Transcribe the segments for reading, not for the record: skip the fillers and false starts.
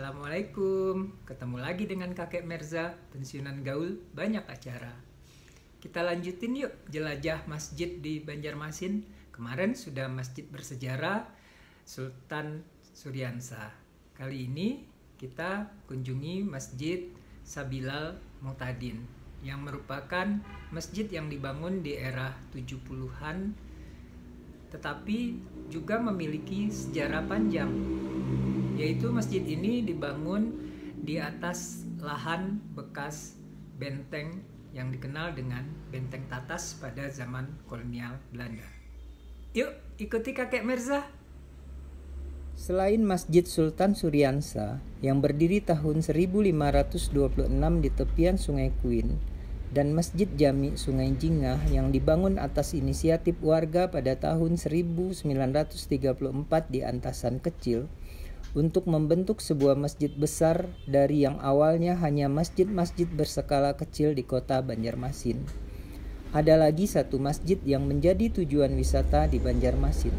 Assalamualaikum, ketemu lagi dengan kakek Merza, pensiunan gaul banyak acara. Kita lanjutin yuk jelajah masjid di Banjarmasin. Kemarin sudah masjid bersejarah Sultan Suryansa. Kali ini kita kunjungi Masjid Sabilal Mu'tadin yang merupakan masjid yang dibangun di era 70-an tetapi juga memiliki sejarah panjang, yaitu masjid ini dibangun di atas lahan bekas benteng yang dikenal dengan Benteng Tatas pada zaman kolonial Belanda. Yuk ikuti kakek Merza. Selain Masjid Sultan Suryansa yang berdiri tahun 1526 di tepian Sungai Kuin dan Masjid Jami Sungai Jingah yang dibangun atas inisiatif warga pada tahun 1934 di Antasan Kecil untuk membentuk sebuah masjid besar dari yang awalnya hanya masjid-masjid berskala kecil di kota Banjarmasin. Ada lagi satu masjid yang menjadi tujuan wisata di Banjarmasin.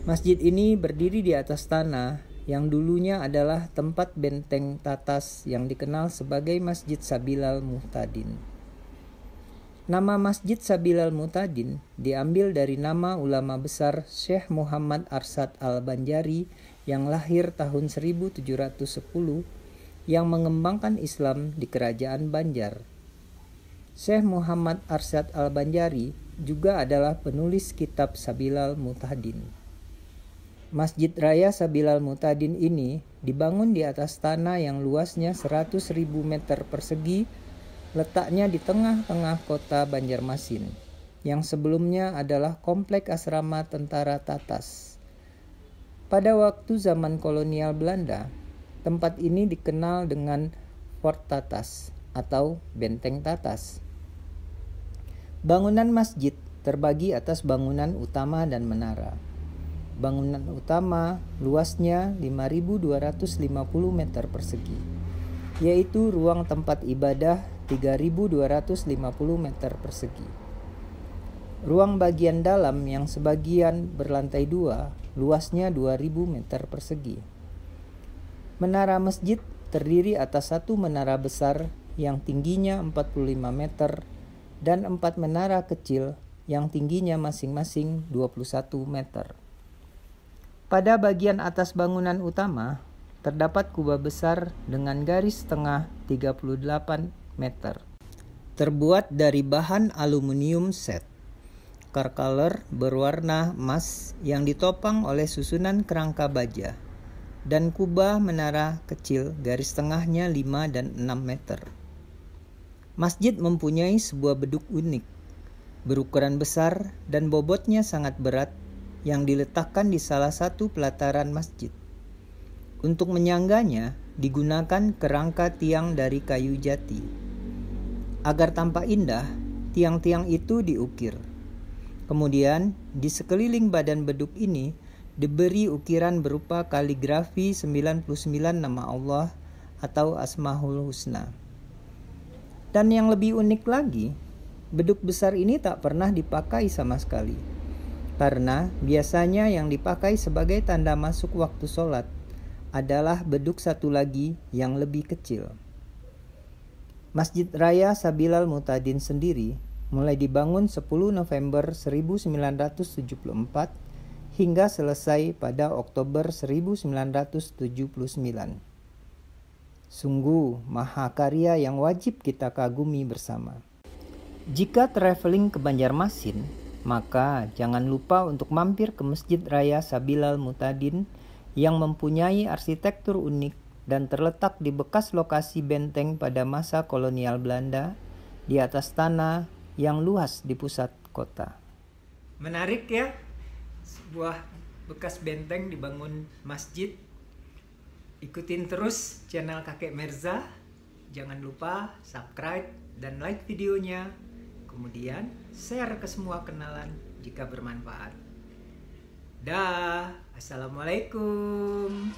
Masjid ini berdiri di atas tanah yang dulunya adalah tempat Benteng Tatas yang dikenal sebagai Masjid Sabilal Mu'tadin. Nama Masjid Sabilal Mu'tadin diambil dari nama ulama besar Syekh Muhammad Arsyad Al-Banjari yang lahir tahun 1710 yang mengembangkan Islam di Kerajaan Banjar. Syekh Muhammad Arsyad Al-Banjari juga adalah penulis kitab Sabilal Mu'tadin. Masjid Raya Sabilal Mu'tadin ini dibangun di atas tanah yang luasnya 100.000 meter persegi, letaknya di tengah-tengah kota Banjarmasin, yang sebelumnya adalah komplek asrama tentara Tatas. Pada waktu zaman kolonial Belanda, tempat ini dikenal dengan Fort Tatas atau Benteng Tatas. Bangunan masjid terbagi atas bangunan utama dan menara. Bangunan utama luasnya 5.250 meter persegi, yaitu ruang tempat ibadah 3.250 meter persegi. Ruang bagian dalam yang sebagian berlantai 2 luasnya 2.000 meter persegi. Menara masjid terdiri atas satu menara besar yang tingginya 45 meter dan 4 menara kecil yang tingginya masing-masing 21 meter. Pada bagian atas bangunan utama, terdapat kubah besar dengan garis tengah 38 meter. Terbuat dari bahan aluminium set. Karkaler berwarna emas yang ditopang oleh susunan kerangka baja. Dan kubah menara kecil garis tengahnya 5 dan 6 meter. Masjid mempunyai sebuah beduk unik, berukuran besar dan bobotnya sangat berat, yang diletakkan di salah satu pelataran masjid. Untuk menyangganya digunakan kerangka tiang dari kayu jati. Agar tampak indah, tiang-tiang itu diukir. Kemudian di sekeliling badan beduk ini diberi ukiran berupa kaligrafi 99 nama Allah atau Asmaul Husna. Dan yang lebih unik lagi, beduk besar ini tak pernah dipakai sama sekali. Karena biasanya yang dipakai sebagai tanda masuk waktu sholat adalah beduk satu lagi yang lebih kecil. Masjid Raya Sabilal Mu'tadin sendiri mulai dibangun 10 November 1974 hingga selesai pada Oktober 1979. Sungguh mahakarya yang wajib kita kagumi bersama. Jika traveling ke Banjarmasin, maka jangan lupa untuk mampir ke Masjid Raya Sabilal Mu'tadin yang mempunyai arsitektur unik dan terletak di bekas lokasi benteng pada masa kolonial Belanda di atas tanah yang luas di pusat kota. Menarik ya, sebuah bekas benteng dibangun masjid. Ikutin terus channel kakek Merza. Jangan lupa subscribe dan like videonya. Kemudian share ke semua kenalan jika bermanfaat. Dah, assalamualaikum.